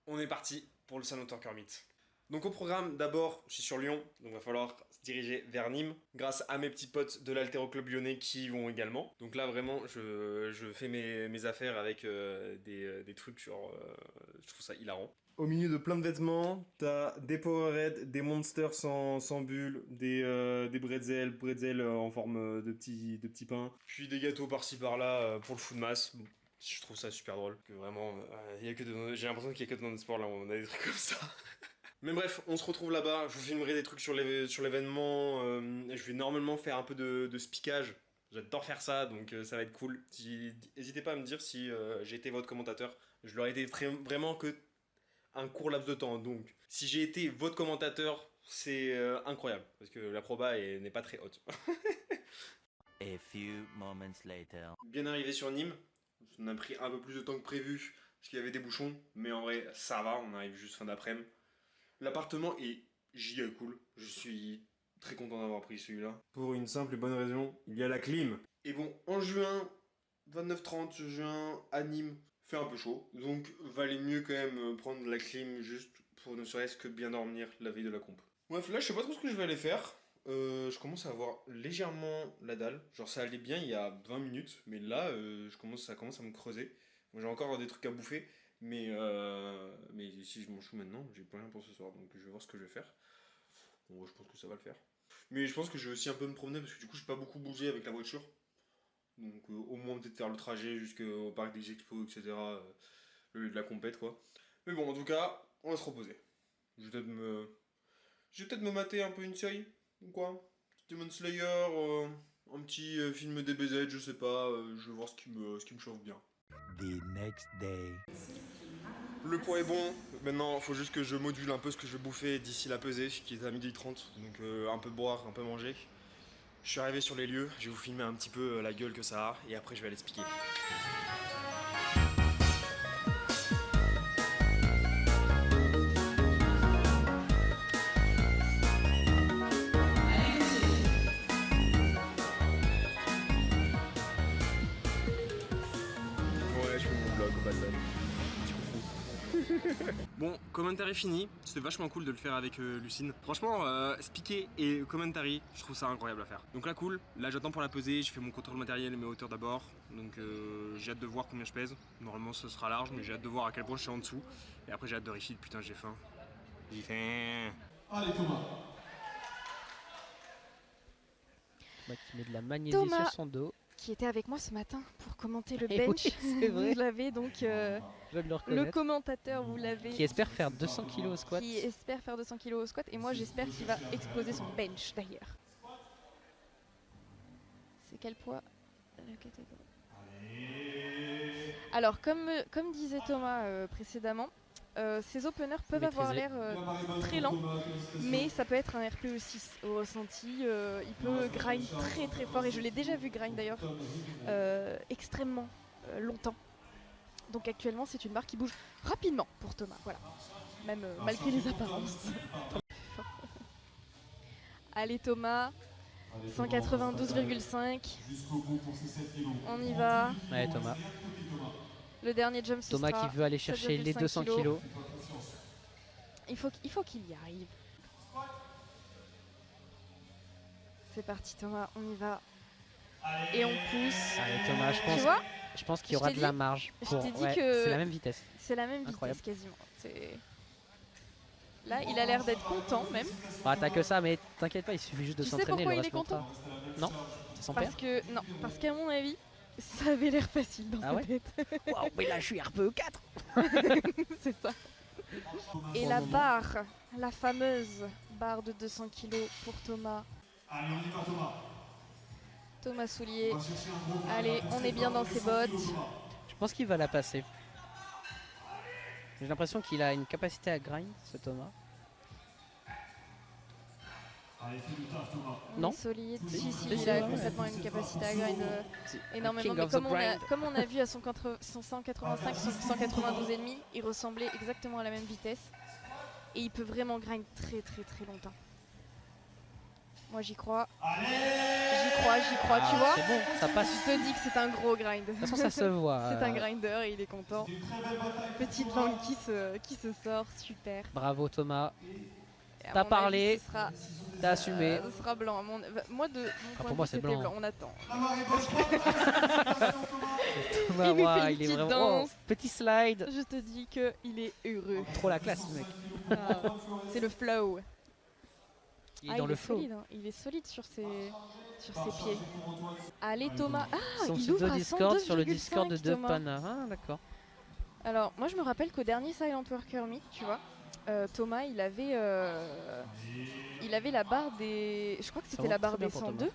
On est parti pour le Salon Talker Meet. Donc au programme, d'abord, je suis sur Lyon, donc il va falloir se diriger vers Nîmes, grâce à mes petits potes de l'Altéro Club lyonnais qui y vont également. Donc là vraiment, je fais mes affaires avec des trucs genre, je trouve ça hilarant. Au milieu de plein de vêtements, t'as des Powerade, des Monsters sans bulle, des bretzels en forme de petits pains, puis des gâteaux par-ci par-là pour le foot de masse. Bon, je trouve ça super drôle, que vraiment, j'ai l'impression qu'il y a que dans le sport là, on a des trucs comme ça. Mais bref, on se retrouve là-bas, je vous filmerai des trucs sur l'événement, je vais normalement faire un peu de speakage, j'adore faire ça, donc ça va être cool. N'hésitez pas à me dire si j'ai été votre commentateur, je leur ai été vraiment que un court laps de temps, donc si j'ai été votre commentateur, c'est incroyable, parce que la proba n'est pas très haute. A few moments later. Bien arrivé sur Nîmes, on a pris un peu plus de temps que prévu, parce qu'il y avait des bouchons, mais en vrai, ça va, on arrive juste fin d'après-midi. L'appartement est giga cool. Je suis très content d'avoir pris celui-là. Pour une simple et bonne raison, il y a la clim. Et bon, en juin, 29-30 juin, à Nîmes, fait un peu chaud. Donc, valait mieux quand même prendre la clim juste pour ne serait-ce que bien dormir la veille de la comp. Bref, là, je sais pas trop ce que je vais aller faire. Je commence à avoir légèrement la dalle. Genre, ça allait bien il y a 20 minutes, mais là, ça commence à me creuser. Bon, j'ai encore des trucs à bouffer. Mais si je m'en fous maintenant, j'ai pas rien pour ce soir, donc je vais voir ce que je vais faire. Bon, je pense que ça va le faire. Mais je pense que je vais aussi un peu me promener parce que du coup, je peux pas beaucoup bouger avec la voiture. Donc au moins peut-être faire le trajet jusqu'au parc des expos, etc. Le lieu de la compète, quoi. Mais bon, en tout cas, on va se reposer. Je vais peut-être me mater un peu une série, ou quoi. Petit Demon Slayer, un petit film DBZ, je sais pas. Je vais voir ce qui me chauffe bien. The next day. Le poids est bon, maintenant il faut juste que je module un peu ce que je vais bouffer d'ici la pesée qui est à 12h30, donc un peu boire, un peu manger. Je suis arrivé sur les lieux, je vais vous filmer un petit peu la gueule que ça a et après je vais aller expliquer. Ouais, je fais mon vlog au passage. Bon, commentary fini, c'était vachement cool de le faire avec Lucine. Franchement, speaker et commentary, je trouve ça incroyable à faire. Donc là cool, là j'attends pour la peser, je fais mon contrôle matériel et mes hauteurs d'abord. Donc j'ai hâte de voir combien je pèse. Normalement ce sera large, mais j'ai hâte de voir à quel point je suis en dessous. Et après j'ai hâte de refit, putain j'ai faim. J'ai faim. Allez Thomas. Bah, qui met de la magnésie Thomas, sur son dos. qui était avec moi ce matin pour commenter le Eh bench. oui, c'est vrai. Vous l'avez donc Je viens de le le reconnaître. commentateur, vous l'avez. Qui espère faire 200 kg au squat. Qui espère faire 200 kg au squat et moi j'espère qu'il va exploser son bench d'ailleurs. C'est quel poids la catégorie? Alors comme disait Thomas précédemment, ces openers peuvent avoir l'air très lents, mais ça peut être un RPE 6 au ressenti. Il peut grind très très fort et je l'ai déjà vu grind d'ailleurs extrêmement longtemps. Donc actuellement c'est une barre qui bouge rapidement pour Thomas, voilà. Même malgré les apparences. Allez Thomas, 192,5. On y va. Ouais, Thomas. Le dernier jump, ce Thomas sera qui veut aller chercher les 200 kg. Il faut qu'il y arrive. C'est parti Thomas, on y va. Et on pousse. Allez Thomas, Tu vois, je pense qu'il y Je aura t'ai de la dit- marge. je t'ai dit ouais, que- c'est la même vitesse. c'est la même Incroyable. vitesse quasiment. Là, il a l'air d'être content même. Ah, t'as que ça, mais t'inquiète pas, il suffit juste de Tu sais s'entraîner. pourquoi le il est reste montera. Non, c'est son père. Parce qu'à mon avis, ça avait l'air facile dans Ah sa ouais tête. Waouh, mais là je suis RPE 4. C'est ça. Et la barre, la fameuse barre de 200 kg pour Thomas. Allez, on y va Thomas. Thomas Soulier. On va chercher un gros gars, Allez, là, on est bien dans ses 200 kilos, bottes. Thomas. Je pense qu'il va la passer. J'ai l'impression qu'il a une capacité à grind, ce Thomas. Allez, fais du taf Thomas. Non. Solide. Si, Si, si, il a ouais. complètement une capacité à grind énormément. King Mais of the grind. comme on a vu à son 185, son 192,5, il ressemblait exactement à la même vitesse. Et il peut vraiment grind très très très longtemps. Moi j'y crois. J'y j'y crois, tu vois. C'est bon, ça passe. Je te dis que c'est un gros grind. De toute façon, ça se voit. C'est un grinder et il est content. Petite langue qui se sort, super. Bravo Thomas, Et à t'as mon parlé, avis, ce sera, t'as assumé. ce sera blanc. Moi, de mon point pour de moi, vue, c'est c'était blanc. blanc. On attend. Thomas, Il lui ouah, fait une il est petite vraiment. danse. Petit slide. Je te dis qu'il est heureux. Trop la classe, mec. Ah, c'est le flow. Il est dans le flow. solide, hein. Il est solide sur ses pieds. Allez Thomas. Ah, Son il ouvre pseudo à Discord sur le 102,5, Discord de Thomas. Pana. Ah, d'accord. Alors, moi je me rappelle qu'au dernier Silent Worker Meet, tu vois, Thomas il avait la barre des. Je crois que c'était va la barre très bien des pour 102,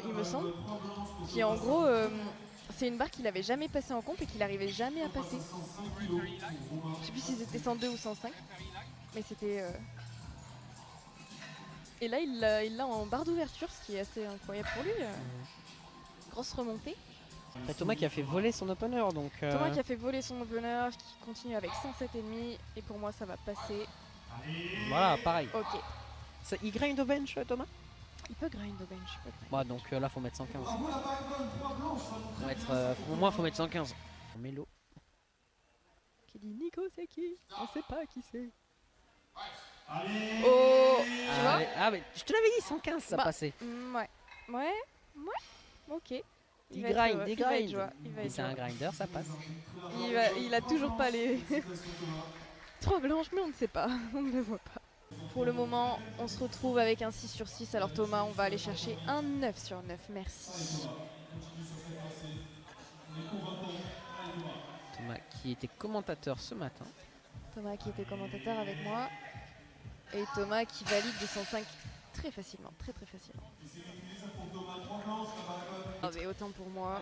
il me semble. Qui en gros, c'est une barre qu'il avait jamais passée en comp et qu'il arrivait jamais à passer. Je sais plus si c'était 102 ou 105, mais c'était. Et là il l'a en barre d'ouverture, ce qui est assez incroyable pour lui. Grosse remontée. T'as Thomas qui a fait voler son opener, donc. Thomas qui a fait voler son opener, qui continue avec 107,5 et pour moi ça va passer. Voilà, pareil. Ok. Il grind au bench, Thomas? Il peut grind au bench, il peut grind. Bah, donc là, faut mettre 115. Au moins, faut mettre 115. Mélo. Qui dit Nico, c'est qui? On sait pas qui c'est. Allez. Oh, tu vois? Ah, mais je te l'avais dit, 115 ça Bah, passait. Ouais, ok. Il va être grind, heureux, il il va être grind. joie, il va Et être c'est un joie. grinder, ça passe. Il a toujours pas les. Trop blanche, mais on ne sait pas. On ne le voit pas. Pour le moment, on se retrouve avec un 6 sur 6. Alors Thomas, on va aller chercher un 9 sur 9. Merci. Thomas qui était commentateur ce matin. Thomas qui était commentateur avec moi. Et Thomas qui valide 205 très facilement, très facilement. Ah mais autant pour moi.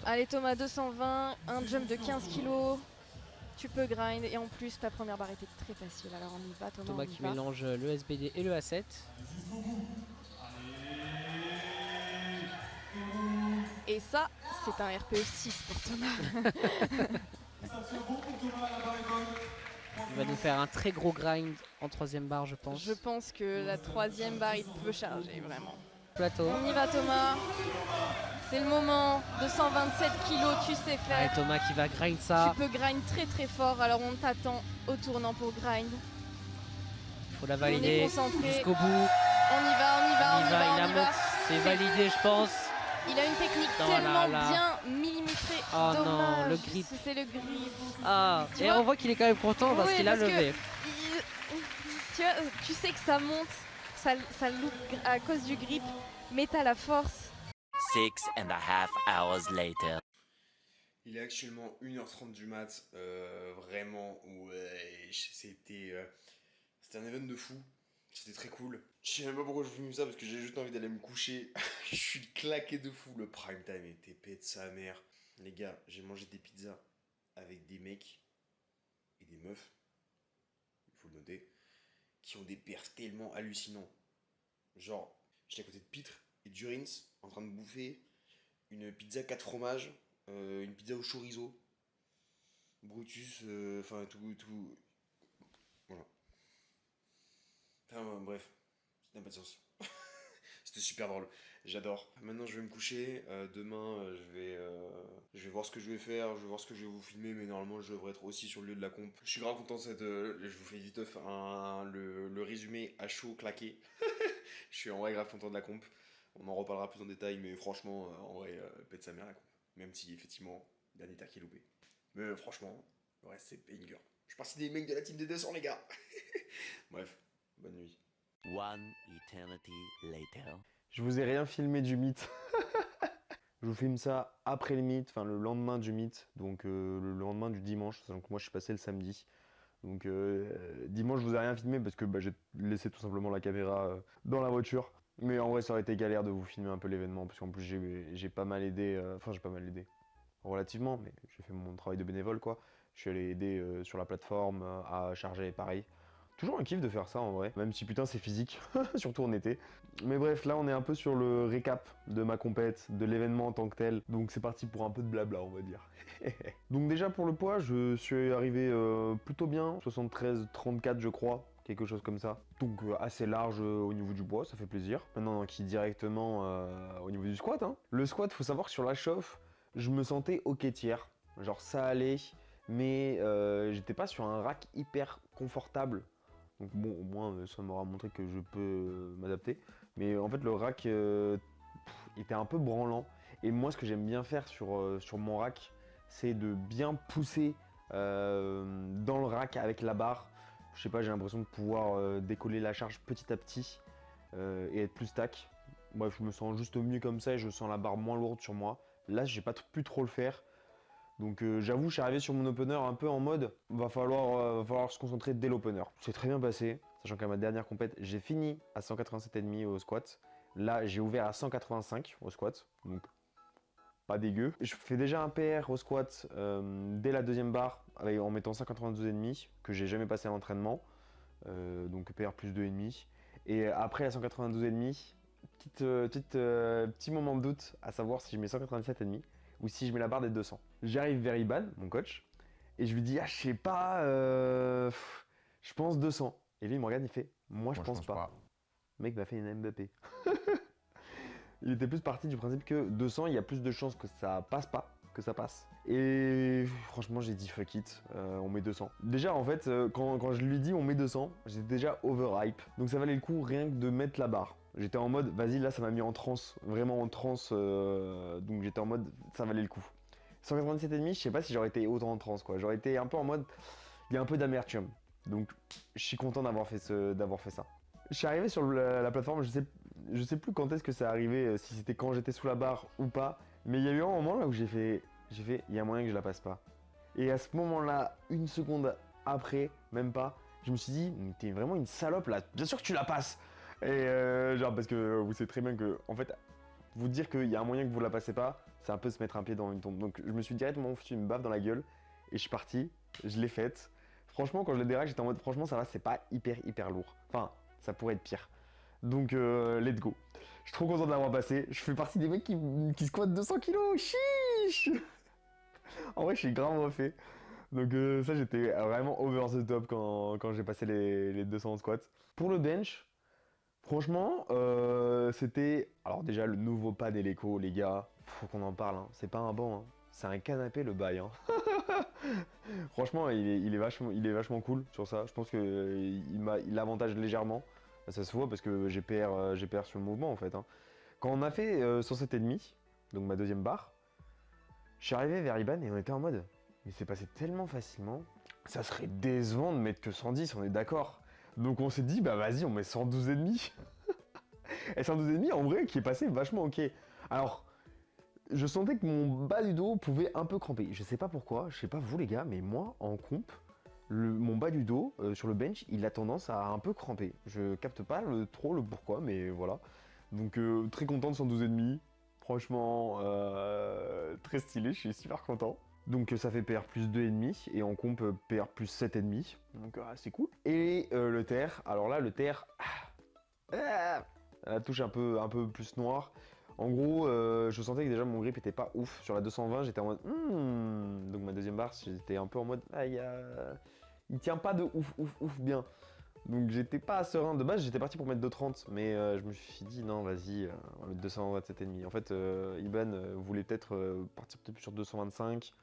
Allez Thomas, 220, un jump de 15 kg. Tu peux grind et en plus ta première barre était très facile. Alors on y va Thomas, Thomas on y qui va. mélange le SBD et le A7. Et ça, c'est un RPE 6 pour Thomas. Il va nous faire un très gros grind en troisième barre, je pense. Je pense que la troisième barre, il peut charger vraiment. Plateau. On y va Thomas. C'est le moment. 227 kilos, tu sais Allez, faire. Thomas qui va grind ça. Tu peux grind très fort. Alors on t'attend au tournant pour grind. Il faut la On est valider concentré. jusqu'au bout. On y va. Il la monte. C'est validé, je pense. Il a une technique Oh tellement là. bien millimétrée. Oh non, Dommage. le grip. C'est le grip. Ah, Tu et vois on voit qu'il est quand même content parce Oui, qu'il a parce que levé. Tu vois, tu sais que ça monte, ça loupe à cause du grip, mais t'as la force. 6.5 hours later. Il est actuellement 1h30 du mat. Vraiment, ouais, c'était un event de fou. C'était très cool. Je sais même pas pourquoi je filme ça parce que j'ai juste envie d'aller me coucher. Je suis claqué de fou. Le prime time était pète de sa mère. Les gars, j'ai mangé des pizzas avec des mecs et des meufs, il faut le noter, qui ont des perfs tellement hallucinants. Genre, j'étais à côté de Pitre et Durins en train de bouffer une pizza 4 fromages, une pizza au chorizo, Brutus, enfin tout. Voilà. Enfin, bref, ça n'a pas de sens. C'était super drôle, j'adore. Maintenant je vais me coucher, demain je vais voir ce que je vais faire, je vais voir ce que je vais vous filmer, mais normalement je devrais être aussi sur le lieu de la comp. Je suis grave content de cette... je vous fais vite le résumé à chaud claqué. Je suis en vrai grave content de la comp. On en reparlera plus en détail, mais franchement, en vrai, pète sa mère la comp. Même si effectivement, dernier tac est loupé. Mais franchement, le reste c'est banger. Je suis parti des mecs de la team des 200 les gars. Bref, bonne nuit. One eternity later. Je vous ai rien filmé du meet. Je vous filme ça après le meet, enfin le lendemain du meet, donc le lendemain du dimanche, sachant que moi je suis passé le samedi. Donc dimanche je vous ai rien filmé parce que j'ai laissé tout simplement la caméra dans la voiture. Mais en vrai ça aurait été galère de vous filmer un peu l'événement parce qu'en plus j'ai pas mal aidé, j'ai pas mal aidé relativement, mais j'ai fait mon travail de bénévole quoi. Je suis allé aider sur la plateforme à charger pareil. Toujours un kiff de faire ça en vrai, même si putain c'est physique, surtout en été. Mais bref, là on est un peu sur le récap de ma compète, de l'événement en tant que tel. Donc c'est parti pour un peu de blabla on va dire. Donc déjà pour le poids, je suis arrivé plutôt bien, 73-34 je crois, quelque chose comme ça. Donc assez large au niveau du bois, ça fait plaisir. Maintenant on enquille directement au niveau du squat. Hein. Le squat, faut savoir que sur la chauffe, je me sentais ok tiers. Genre ça allait, mais j'étais pas sur un rack hyper confortable. Donc bon, au moins ça m'aura montré que je peux m'adapter. Mais en fait le rack était un peu branlant. Et moi ce que j'aime bien faire sur mon rack, c'est de bien pousser dans le rack avec la barre. Je sais pas, j'ai l'impression de pouvoir décoller la charge petit à petit et être plus stack. Bref, je me sens juste mieux comme ça et je sens la barre moins lourde sur moi. Là, j'ai pas pu trop le faire. Donc j'avoue, je suis arrivé sur mon opener un peu en mode va falloir se concentrer dès l'opener. C'est très bien passé, sachant qu'à ma dernière compète, j'ai fini à 187,5 au squat. Là, j'ai ouvert à 185 au squat, donc pas dégueu. Je fais déjà un PR au squat dès la deuxième barre en mettant 192,5 que j'ai jamais passé à l'entraînement. Donc PR plus 2,5. Et après à 192,5, petit moment de doute à savoir si je mets 187,5 ou si je mets la barre des 200. J'arrive vers Iban, mon coach, et je lui dis, ah je sais pas, je pense 200. Et lui il me regarde, il fait, moi je pense pas. Le mec m'a fait une Mbappé. Il était plus parti du principe que 200, il y a plus de chances que ça passe pas, que ça passe. Et franchement j'ai dit fuck it, on met 200. Déjà en fait, quand je lui dis on met 200, j'étais déjà overhype. Donc ça valait le coup rien que de mettre la barre. J'étais en mode, vas-y là ça m'a mis en transe, vraiment en transe, donc j'étais en mode, ça valait le coup. 187,5, je sais pas si j'aurais été autant en transe quoi, j'aurais été un peu en mode, il y a un peu d'amertume. Donc je suis content d'avoir fait ça. Je suis arrivé sur la plateforme, je sais plus quand est-ce que c'est arrivé, si c'était quand j'étais sous la barre ou pas, mais il y a eu un moment là où j'ai fait, il y a moyen que je la passe pas. Et à ce moment-là, une seconde après, même pas, je me suis dit, mais t'es vraiment une salope là, bien sûr que tu la passes. Et genre parce que vous savez très bien que, en fait, vous dire qu'il y a un moyen que vous la passez pas, c'est un peu se mettre un pied dans une tombe. Donc je me suis directement foutu une baffe dans la gueule et je suis parti, je l'ai faite. Franchement, quand je l'ai dérègle, j'étais en mode, franchement ça va, c'est pas hyper lourd. Enfin, ça pourrait être pire. Donc let's go. Je suis trop content de l'avoir passé. Je fais partie des mecs qui squattent 200 kilos. Chiche. En vrai, je suis grave refait. Donc ça, j'étais vraiment over the top quand j'ai passé les 200 squats. Pour le bench, franchement, c'était... Alors déjà, le nouveau pad Eleiko, les gars, faut qu'on en parle. Hein. C'est pas un banc, hein. C'est un canapé le bail. Hein. Franchement, il est vachement cool sur ça. Je pense qu'il avantage légèrement. Ça se voit parce que j'ai PR sur le mouvement en fait. Hein. Quand on a fait 107,5, donc ma deuxième barre, je suis arrivé vers Iban et on était en mode, mais c'est passé tellement facilement, ça serait décevant de mettre que 110, on est d'accord. Donc on s'est dit, bah vas-y, on met 112,5. Et 112,5 en vrai qui est passé vachement ok. Alors, je sentais que mon bas du dos pouvait un peu cramper. Je sais pas pourquoi, je sais pas vous les gars, mais moi en comp, mon bas du dos sur le bench, il a tendance à un peu cramper. Je capte pas trop le pourquoi, mais voilà. Donc très content de 112,5. Franchement, très stylé, je suis super content. Donc ça fait PR plus 2,5 et en comp PR plus 7,5. Donc c'est cool. Et le terre, alors là le terre, la touche un peu plus noire. En gros, je sentais que déjà mon grip était pas ouf. Sur la 220, j'étais en mode donc ma deuxième barre, j'étais un peu en mode il tient pas de ouf bien. Donc j'étais pas serein. De base, j'étais parti pour mettre 230, mais je me suis dit non, vas-y, on va mettre 227,5. En fait, Iban voulait peut-être partir peut-être plus sur 225.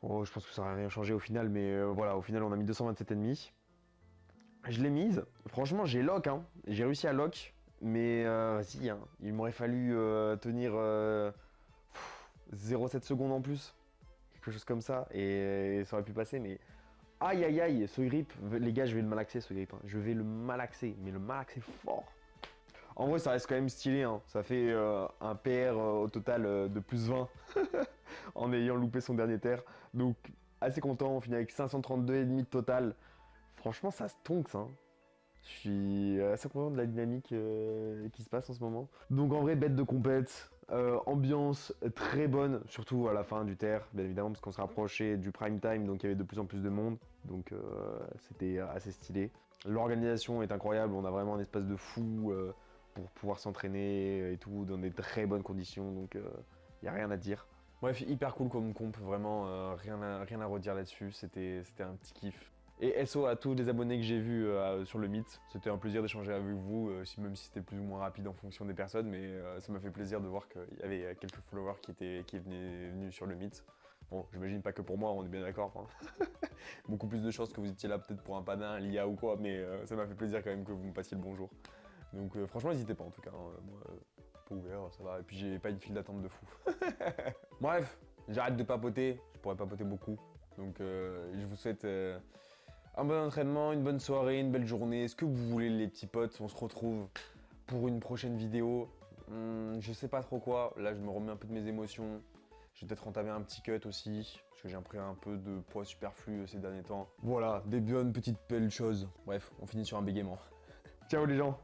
Oh, je pense que ça n'aurait rien changé au final, mais voilà, au final, on a mis 227,5. Je l'ai mise. Franchement, j'ai lock, hein. J'ai réussi à lock. Mais vas-y, hein, il m'aurait fallu tenir 0,7 secondes en plus, quelque chose comme ça, et ça aurait pu passer, mais aïe aïe aïe, ce grip, les gars, je vais le malaxer ce grip, hein. Je vais le malaxer, mais le malaxer fort. En vrai, ça reste quand même stylé, hein. Ça fait un PR au total de plus 20 en ayant loupé son dernier terre, donc assez content, on finit avec 532,5 de total. Franchement, ça se tonks, hein. Je suis assez content de la dynamique qui se passe en ce moment. Donc en vrai, bête de compète, ambiance très bonne, surtout à la fin du terre, bien évidemment, parce qu'on se rapprochait du prime time, donc il y avait de plus en plus de monde, donc c'était assez stylé. L'organisation est incroyable, on a vraiment un espace de fou pour pouvoir s'entraîner et tout, dans des très bonnes conditions, donc il n'y a rien à dire. Bref, hyper cool comme comp, vraiment rien à redire là-dessus, c'était un petit kiff. Et SO à tous les abonnés que j'ai vus sur le Meet. C'était un plaisir d'échanger avec vous, même si c'était plus ou moins rapide en fonction des personnes, mais ça m'a fait plaisir de voir qu'il y avait quelques followers qui venaient venus sur le Meet. Bon, j'imagine pas que pour moi, on est bien d'accord. Hein. Beaucoup plus de chances que vous étiez là peut-être pour un padin, un Lia ou quoi, mais ça m'a fait plaisir quand même que vous me passiez le bonjour. Donc franchement, n'hésitez pas en tout cas. Hein. Moi, pas ouvert, ça va. Et puis j'ai pas une file d'attente de fou. Bref, j'arrête de papoter. Je pourrais papoter beaucoup. Donc je vous souhaite un bon entraînement, une bonne soirée, une belle journée. Ce que vous voulez les petits potes. On se retrouve pour une prochaine vidéo. Je sais pas trop quoi. Là, je me remets un peu de mes émotions. Je vais peut-être entamer un petit cut aussi, parce que j'ai pris un peu de poids superflu ces derniers temps. Voilà, des bonnes petites belles choses. Bref, on finit sur un bégaiement. Ciao les gens!